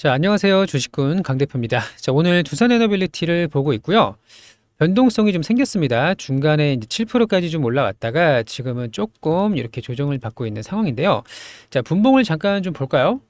자, 안녕하세요. 주식군 강대표입니다. 자, 오늘 두산에너빌리티를 보고 있고요. 변동성이 좀 생겼습니다. 중간에 이제 7%까지 좀 올라왔다가 지금은 조금 이렇게 조정을 받고 있는 상황인데요. 자, 분봉을 잠깐 좀 볼까요?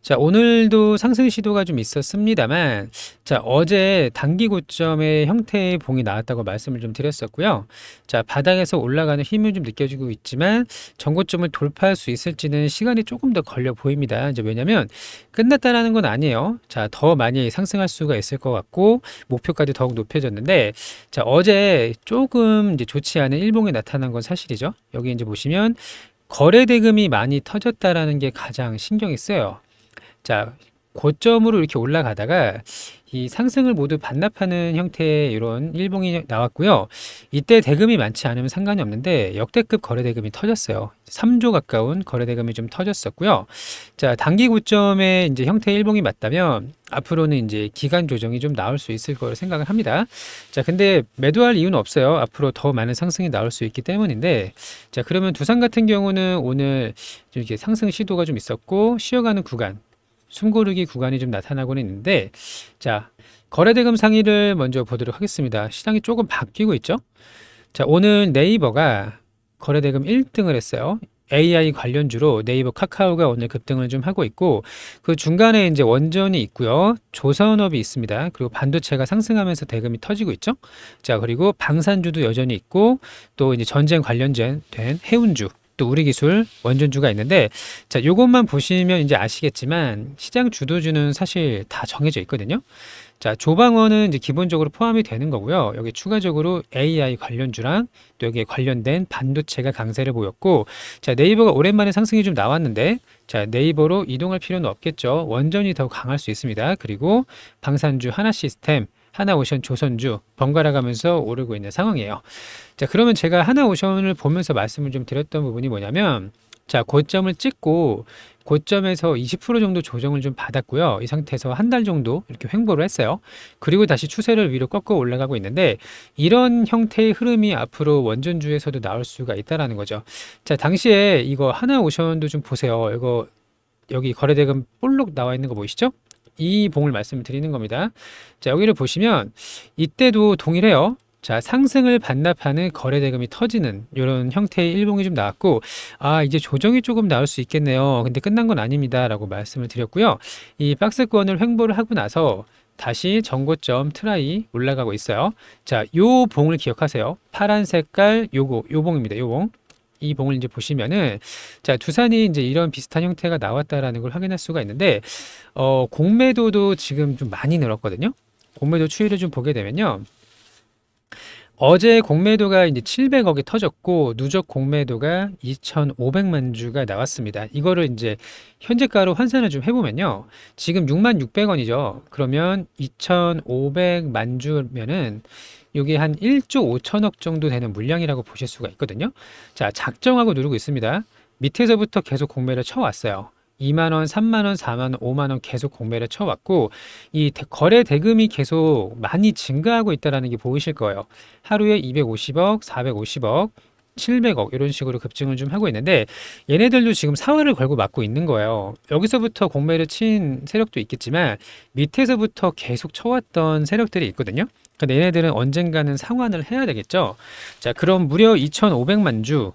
자, 오늘도 상승 시도가 좀 있었습니다만, 자, 어제 단기 고점의 형태의 봉이 나왔다고 말씀을 좀 드렸었고요. 자, 바닥에서 올라가는 힘을 좀 느껴지고 있지만, 전고점을 돌파할 수 있을지는 시간이 조금 더 걸려 보입니다. 이제 왜냐면, 끝났다라는 건 아니에요. 자, 더 많이 상승할 수가 있을 것 같고, 목표까지 더욱 높여졌는데, 자, 어제 조금 이제 좋지 않은 일봉이 나타난 건 사실이죠. 여기 이제 보시면, 거래 대금이 많이 터졌다라는 게 가장 신경이 쓰여요. 자, 고점으로 이렇게 올라가다가 이 상승을 모두 반납하는 형태의 이런 일봉이 나왔고요. 이때 대금이 많지 않으면 상관이 없는데 역대급 거래 대금이 터졌어요. 3조 가까운 거래 대금이 좀 터졌었고요. 자, 단기 고점의 이제 형태의 일봉이 맞다면 앞으로는 이제 기간 조정이 좀 나올 수 있을 거로 생각을 합니다. 자, 근데 매도할 이유는 없어요. 앞으로 더 많은 상승이 나올 수 있기 때문인데, 자, 그러면 두산 같은 경우는 오늘 좀 이렇게 상승 시도가 좀 있었고 쉬어가는 구간, 숨고르기 구간이 좀 나타나고는 있는데, 자, 거래대금 상위를 먼저 보도록 하겠습니다. 시장이 조금 바뀌고 있죠. 자, 오늘 네이버가 거래대금 1등을 했어요. AI 관련주로 네이버, 카카오가 오늘 급등을 좀 하고 있고, 그 중간에 이제 원전이 있고요. 조선업이 있습니다. 그리고 반도체가 상승하면서 대금이 터지고 있죠. 자, 그리고 방산주도 여전히 있고, 또 이제 전쟁 관련된 해운주, 또 우리기술, 원전주가 있는데, 자, 요것만 보시면 이제 아시겠지만 시장 주도주는 사실 다 정해져 있거든요. 자, 조방원은 이제 기본적으로 포함이 되는 거고요. 여기 추가적으로 AI 관련주랑 또 여기에 관련된 반도체가 강세를 보였고, 자, 네이버가 오랜만에 상승이 좀 나왔는데, 자, 네이버로 이동할 필요는 없겠죠. 원전이 더 강할 수 있습니다. 그리고 방산주, 하나시스템, 하나오션, 조선주 번갈아 가면서 오르고 있는 상황이에요. 자, 그러면 제가 하나오션을 보면서 말씀을 좀 드렸던 부분이 뭐냐면, 자, 고점을 찍고 고점에서 20% 정도 조정을 좀 받았고요. 이 상태에서 한 달 정도 이렇게 횡보를 했어요. 그리고 다시 추세를 위로 꺾어 올라가고 있는데, 이런 형태의 흐름이 앞으로 원전주에서도 나올 수가 있다라는 거죠. 자, 당시에 이거 하나오션도 좀 보세요. 이거 여기 거래대금 볼록 나와 있는 거 보이시죠? 이 봉을 말씀을 드리는 겁니다. 자, 여기를 보시면 이때도 동일해요. 자, 상승을 반납하는 거래대금이 터지는 이런 형태의 일봉이 좀 나왔고, 아, 이제 조정이 조금 나올 수 있겠네요. 근데 끝난 건 아닙니다. 라고 말씀을 드렸고요. 이 박스권을 횡보를 하고 나서 다시 전고점 트라이 올라가고 있어요. 자, 요 봉을 기억하세요. 파란 색깔 요거, 요 봉입니다. 요 봉. 이 봉을 이제 보시면은, 자, 두산이 이제 이런 비슷한 형태가 나왔다라는 걸 확인할 수가 있는데, 공매도도 지금 좀 많이 늘었거든요. 공매도 추이를 좀 보게 되면요. 어제 공매도가 이제 700억이 터졌고, 누적 공매도가 2,500만 주가 나왔습니다. 이거를 이제 현재가로 환산을 좀 해보면요. 지금 66,600원이죠. 그러면 2,500만 주면은 이게 한 1조 5천억 정도 되는 물량이라고 보실 수가 있거든요. 자, 작정하고 누르고 있습니다. 밑에서부터 계속 공매를 쳐왔어요. 2만원, 3만원, 4만원, 5만원 계속 공매를 쳐왔고, 이 거래 대금이 계속 많이 증가하고 있다는 게 보이실 거예요. 하루에 250억, 450억, 700억 이런 식으로 급증을 좀 하고 있는데, 얘네들도 지금 사활을 걸고 맞고 있는 거예요. 여기서부터 공매를 친 세력도 있겠지만 밑에서부터 계속 쳐왔던 세력들이 있거든요. 근데 얘네들은 언젠가는 상환을 해야 되겠죠. 자, 그럼 무려 2,500만 주,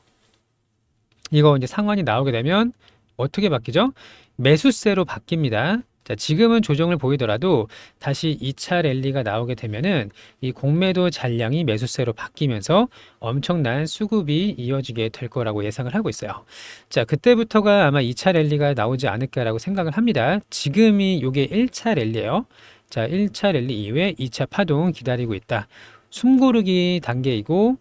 이거 이제 상환이 나오게 되면 어떻게 바뀌죠? 매수세로 바뀝니다. 자, 지금은 조정을 보이더라도 다시 2차 랠리가 나오게 되면은 이 공매도 잔량이 매수세로 바뀌면서 엄청난 수급이 이어지게 될 거라고 예상을 하고 있어요. 자, 그때부터가 아마 2차 랠리가 나오지 않을까라고 생각을 합니다. 지금이 요게 1차 랠리예요. 자, 1차 랠리 이후에 2차 파동 기다리고 있다. 숨고르기 단계이고,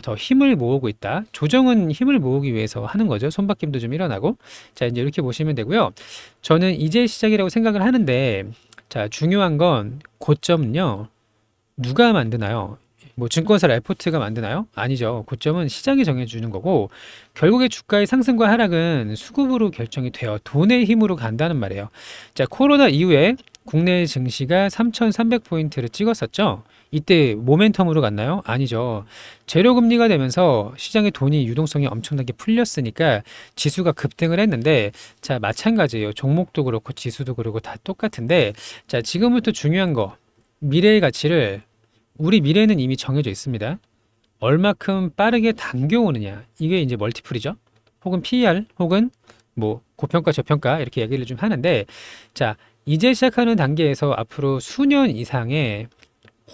더 힘을 모으고 있다. 조정은 힘을 모으기 위해서 하는 거죠. 손바뀜도 좀 일어나고. 자, 이제 이렇게 보시면 되고요. 저는 이제 시작이라고 생각을 하는데, 자, 중요한 건 고점은요, 누가 만드나요? 뭐 증권사 레포트가 만드나요? 아니죠. 고점은 시장이 정해주는 거고, 결국에 주가의 상승과 하락은 수급으로 결정이 돼요. 돈의 힘으로 간다는 말이에요. 자, 코로나 이후에 국내 증시가 3,300포인트를 찍었었죠. 이때 모멘텀으로 갔나요? 아니죠. 재료금리가 되면서 시장의 돈이 유동성이 엄청나게 풀렸으니까 지수가 급등을 했는데, 자, 마찬가지예요. 종목도 그렇고 지수도 그렇고 다 똑같은데, 자, 지금부터 중요한 거, 미래의 가치를, 우리 미래는 이미 정해져 있습니다. 얼마큼 빠르게 당겨오느냐, 이게 이제 멀티플이죠. 혹은 PER, 혹은 뭐 고평가 저평가 이렇게 얘기를 좀 하는데, 자, 이제 시작하는 단계에서 앞으로 수년 이상의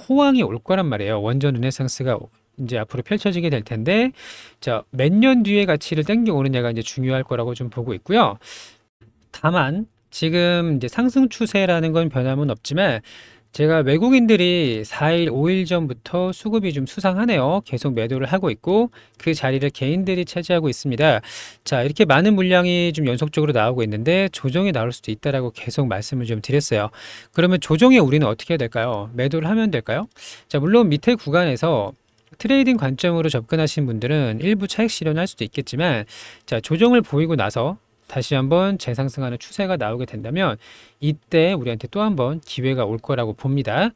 호황이 올 거란 말이에요. 원전 르네상스가 이제 앞으로 펼쳐지게 될 텐데, 자, 몇 년 뒤에 가치를 땡겨오느냐가 이제 중요할 거라고 좀 보고 있고요. 다만 지금 이제 상승 추세라는 건 변함은 없지만, 제가 외국인들이 4일, 5일 전부터 수급이 좀 수상하네요. 계속 매도를 하고 있고 그 자리를 개인들이 차지하고 있습니다. 자, 이렇게 많은 물량이 좀 연속적으로 나오고 있는데 조정이 나올 수도 있다라고 계속 말씀을 좀 드렸어요. 그러면 조정에 우리는 어떻게 해야 될까요? 매도를 하면 될까요? 자, 물론 밑에 구간에서 트레이딩 관점으로 접근하신 분들은 일부 차익 실현할 수도 있겠지만, 자, 조정을 보이고 나서 다시 한번 재상승하는 추세가 나오게 된다면 이때 우리한테 또 한번 기회가 올 거라고 봅니다.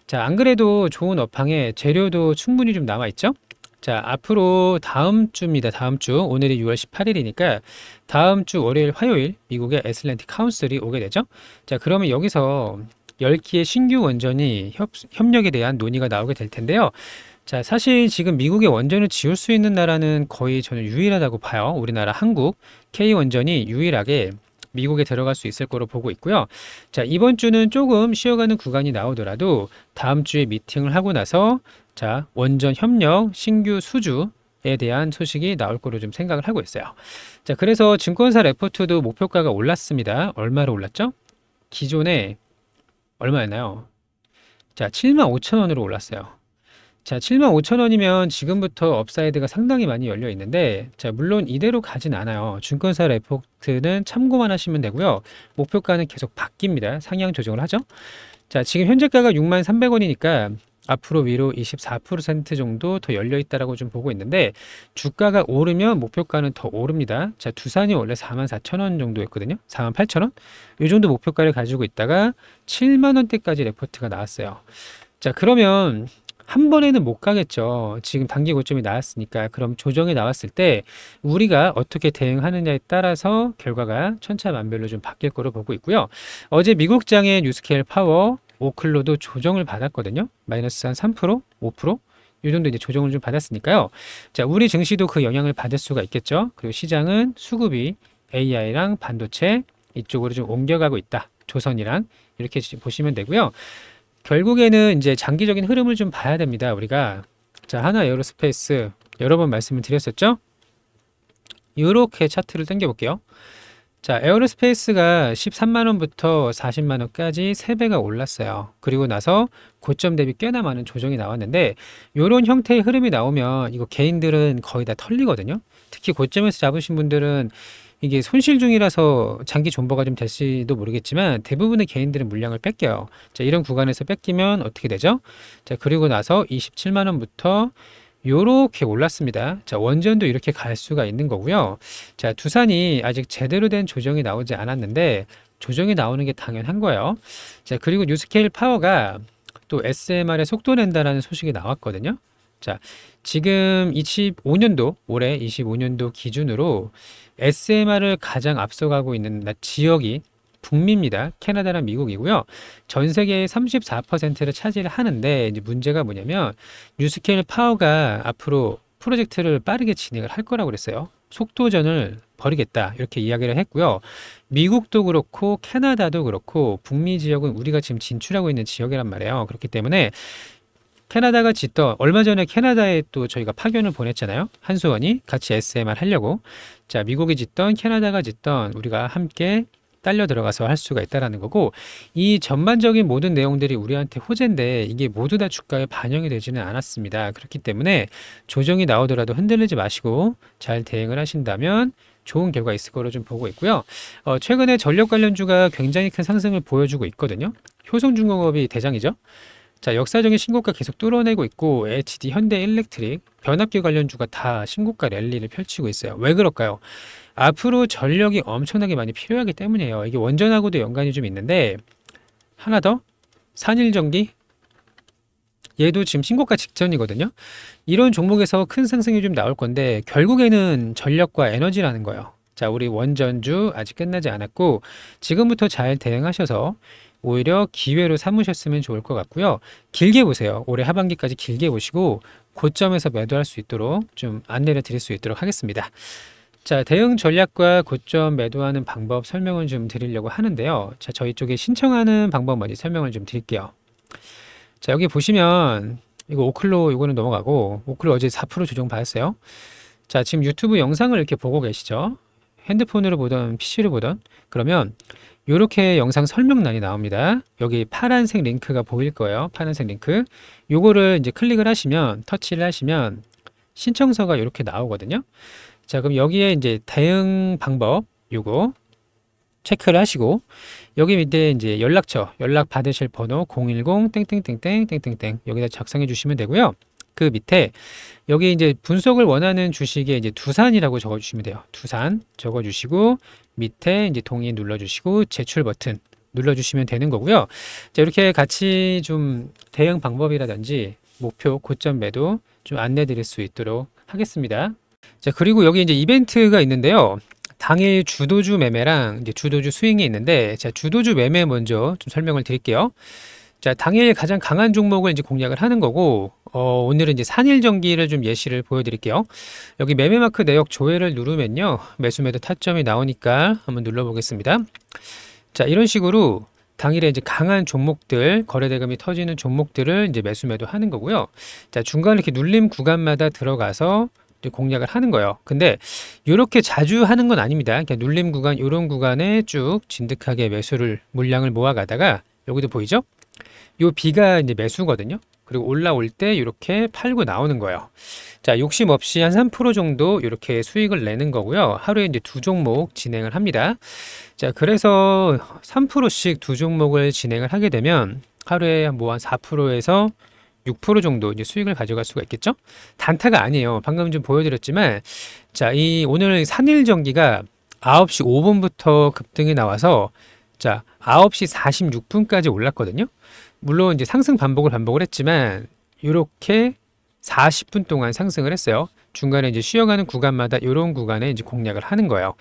자, 안 그래도 좋은 업황에 재료도 충분히 좀 남아 있죠. 자, 앞으로 다음 주입니다. 다음 주, 오늘이 6월 18일이니까 다음 주 월요일, 화요일 미국의 애틀랜틱 카운슬이 오게 되죠. 자, 그러면 여기서 10기의 신규 원전이 협력에 대한 논의가 나오게 될 텐데요. 자, 사실 지금 미국의 원전을 지을 수 있는 나라는 거의 저는 유일하다고 봐요. 우리나라 한국 K원전이 유일하게 미국에 들어갈 수 있을 거로 보고 있고요. 자, 이번 주는 조금 쉬어가는 구간이 나오더라도 다음 주에 미팅을 하고 나서, 자, 원전 협력 신규 수주에 대한 소식이 나올 거로 좀 생각을 하고 있어요. 자, 그래서 증권사 레포트도 목표가가 올랐습니다. 얼마로 올랐죠? 기존에 얼마였나요? 자, 75,000원으로 올랐어요. 자, 75,000원이면 지금부터 업사이드가 상당히 많이 열려 있는데, 자, 물론 이대로 가진 않아요. 증권사 레포트는 참고만 하시면 되고요. 목표가는 계속 바뀝니다. 상향 조정을 하죠. 자, 지금 현재가가 63,300원이니까 앞으로 위로 24% 정도 더 열려 있다라고 좀 보고 있는데, 주가가 오르면 목표가는 더 오릅니다. 자, 두산이 원래 44,000원 정도였거든요. 48,000원? 이 정도 목표가를 가지고 있다가 7만원대까지 레포트가 나왔어요. 자, 그러면 한 번에는 못 가겠죠. 지금 단기 고점이 나왔으니까. 그럼 조정이 나왔을 때 우리가 어떻게 대응하느냐에 따라서 결과가 천차만별로 좀 바뀔 거로 보고 있고요. 어제 미국장의 뉴스케일 파워 오클로도 조정을 받았거든요. 마이너스 한 3%, 5%? 이 정도 이제 조정을 좀 받았으니까요. 자, 우리 증시도 그 영향을 받을 수가 있겠죠. 그리고 시장은 수급이 AI랑 반도체 이쪽으로 좀 옮겨가고 있다. 조선이랑 이렇게 보시면 되고요. 결국에는 이제 장기적인 흐름을 좀 봐야 됩니다. 우리가, 자, 하나 에어로스페이스 여러 번 말씀을 드렸었죠. 이렇게 차트를 당겨 볼게요. 자, 에어로스페이스가 13만원부터 40만원까지 3배가 올랐어요. 그리고 나서 고점 대비 꽤나 많은 조정이 나왔는데, 이런 형태의 흐름이 나오면 이거 개인들은 거의 다 털리거든요. 특히 고점에서 잡으신 분들은 이게 손실 중이라서 장기 존버가 좀 될지도 모르겠지만 대부분의 개인들은 물량을 뺏겨요. 자, 이런 구간에서 뺏기면 어떻게 되죠? 자, 그리고 나서 27만원부터 요렇게 올랐습니다. 자, 원전도 이렇게 갈 수가 있는 거고요. 자, 두산이 아직 제대로 된 조정이 나오지 않았는데 조정이 나오는 게 당연한 거예요. 자, 그리고 뉴스케일 파워가 또 SMR에 속도 낸다라는 소식이 나왔거든요. 자, 지금 25년도, 올해 25년도 기준으로 SMR을 가장 앞서가고 있는 지역이 북미입니다. 캐나다랑 미국이고요. 전 세계의 34%를 차지를 하는데, 이제 문제가 뭐냐면 뉴스케일 파워가 앞으로 프로젝트를 빠르게 진행을 할 거라고 그랬어요. 속도전을 벌이겠다 이렇게 이야기를 했고요. 미국도 그렇고 캐나다도 그렇고 북미 지역은 우리가 지금 진출하고 있는 지역이란 말이에요. 그렇기 때문에 캐나다가 짓던, 얼마 전에 캐나다에 또 저희가 파견을 보냈잖아요. 한수원이 같이 SMR 하려고. 자, 미국이 짓던 캐나다가 짓던 우리가 함께 딸려 들어가서 할 수가 있다라는 거고, 이 전반적인 모든 내용들이 우리한테 호재인데 이게 모두 다 주가에 반영이 되지는 않았습니다. 그렇기 때문에 조정이 나오더라도 흔들리지 마시고 잘 대응을 하신다면 좋은 결과 있을 거로 좀 보고 있고요. 최근에 전력 관련주가 굉장히 큰 상승을 보여주고 있거든요. 효성중공업이 대장이죠. 자, 역사적인 신고가 계속 뚫어내고 있고, HD, 현대일렉트릭, 변압기 관련주가 다 신고가 랠리를 펼치고 있어요. 왜 그럴까요? 앞으로 전력이 엄청나게 많이 필요하기 때문이에요. 이게 원전하고도 연관이 좀 있는데, 하나 더 산일전기, 얘도 지금 신고가 직전이거든요. 이런 종목에서 큰 상승이 좀 나올 건데 결국에는 전력과 에너지라는 거예요. 자, 우리 원전주 아직 끝나지 않았고 지금부터 잘 대응하셔서 오히려 기회로 삼으셨으면 좋을 것 같고요. 길게 보세요. 올해 하반기까지 길게 보시고 고점에서 매도할 수 있도록 좀 안내를 드릴 수 있도록 하겠습니다. 자, 대응 전략과 고점 매도하는 방법 설명을 좀 드리려고 하는데요. 자, 저희 쪽에 신청하는 방법 먼저 설명을 좀 드릴게요. 자, 여기 보시면 이거 오클로 이거는 넘어가고, 오클로 어제 4% 조정 받았어요. 자, 지금 유튜브 영상을 이렇게 보고 계시죠? 핸드폰으로 보던 PC로 보던, 그러면 이렇게 영상 설명란이 나옵니다. 여기 파란색 링크가 보일 거예요. 파란색 링크. 요거를 이제 클릭을 하시면, 터치를 하시면 신청서가 이렇게 나오거든요. 자, 그럼 여기에 이제 대응 방법 요거 체크를 하시고, 여기 밑에 이제 연락처, 연락 받으실 번호 010 땡땡땡땡 땡땡땡 여기다 작성해 주시면 되고요. 그 밑에 여기 이제 분석을 원하는 주식에 이제 두산이라고 적어 주시면 돼요. 두산 적어 주시고 밑에 이제 동의 눌러 주시고 제출 버튼 눌러 주시면 되는 거고요. 자, 이렇게 같이 좀 대응 방법이라든지 목표 고점 매도 좀 안내 드릴 수 있도록 하겠습니다. 자, 그리고 여기 이제 이벤트가 있는데요. 당일 주도주 매매랑 이제 주도주 스윙이 있는데, 자, 주도주 매매 먼저 좀 설명을 드릴게요. 자, 당일 가장 강한 종목을 이제 공략을 하는 거고, 오늘은 이제 산일전기를 좀 예시를 보여드릴게요. 여기 매매 마크 내역 조회를 누르면요, 매수 매도 타점이 나오니까 한번 눌러보겠습니다. 자, 이런 식으로 당일에 이제 강한 종목들, 거래대금이 터지는 종목들을 이제 매수 매도 하는 거고요. 자, 중간에 이렇게 눌림 구간마다 들어가서 공략을 하는 거예요. 근데 이렇게 자주 하는 건 아닙니다. 그냥 눌림 구간, 이런 구간에 쭉 진득하게 매수를 물량을 모아가다가 여기도 보이죠? 요 B가 이제 매수거든요. 그리고 올라올 때 이렇게 팔고 나오는 거예요. 자, 욕심 없이 한 3% 정도 이렇게 수익을 내는 거고요. 하루에 이제 2종목 진행을 합니다. 자, 그래서 3%씩 2종목을 진행을 하게 되면 하루에 뭐 한 4%에서 6% 정도 이제 수익을 가져갈 수가 있겠죠? 단타가 아니에요. 방금 좀 보여드렸지만, 자, 이 오늘 산일전기가 9시 5분부터 급등이 나와서, 자, 9시 46분까지 올랐거든요. 물론 이제 상승 반복을 했지만, 이렇게 40분 동안 상승을 했어요. 중간에 이제 쉬어가는 구간마다 이런 구간에 이제 공략을 하는 거예요.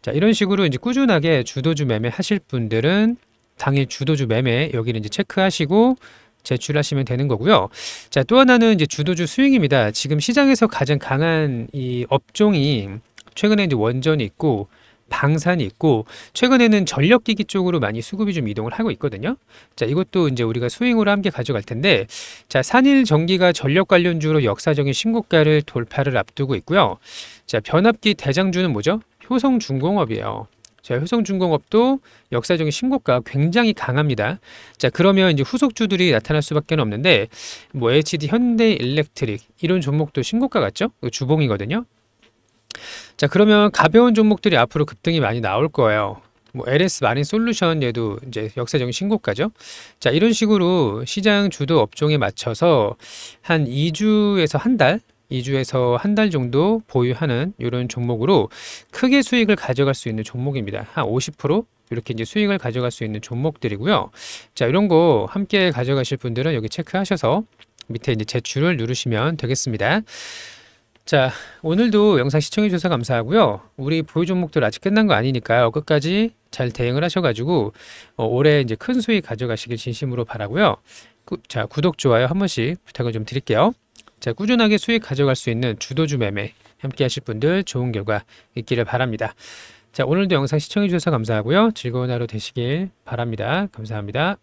자, 이런 식으로 이제 꾸준하게 주도주 매매 하실 분들은 당일 주도주 매매 여기를 이제 체크하시고 제출하시면 되는 거고요. 자, 또 하나는 이제 주도주 스윙입니다. 지금 시장에서 가장 강한 이 업종이 최근에 이제 원전이 있고 방산이 있고 최근에는 전력기기 쪽으로 많이 수급이 좀 이동을 하고 있거든요. 자, 이것도 이제 우리가 스윙으로 함께 가져갈 텐데, 자, 산일전기가 전력 관련주로 역사적인 신고가를 돌파를 앞두고 있고요. 자, 변압기 대장주는 뭐죠? 효성중공업이에요. 자, 효성중공업도 역사적인 신고가 굉장히 강합니다. 자, 그러면 이제 후속주들이 나타날 수밖에 없는데, 뭐 HD 현대일렉트릭 이런 종목도 신고가 같죠? 주봉이거든요. 자, 그러면 가벼운 종목들이 앞으로 급등이 많이 나올 거예요. 뭐 LS 마린솔루션 얘도 이제 역사적인 신고가죠. 자, 이런 식으로 시장 주도 업종에 맞춰서 한 2주에서 한 달, 2주에서 한 달 정도 보유하는 이런 종목으로 크게 수익을 가져갈 수 있는 종목입니다. 한 50% 이렇게 이제 수익을 가져갈 수 있는 종목들이고요. 자, 이런 거 함께 가져가실 분들은 여기 체크하셔서 밑에 이제 제출을 누르시면 되겠습니다. 자, 오늘도 영상 시청해 주셔서 감사하고요. 우리 보유 종목들 아직 끝난 거 아니니까요. 끝까지 잘 대응을 하셔가지고 올해 이제 큰 수익 가져가시길 진심으로 바라고요. 자, 구독, 좋아요 한 번씩 부탁을 좀 드릴게요. 자, 꾸준하게 수익 가져갈 수 있는 주도주 매매 함께 하실 분들 좋은 결과 있기를 바랍니다. 자, 오늘도 영상 시청해 주셔서 감사하고요. 즐거운 하루 되시길 바랍니다. 감사합니다.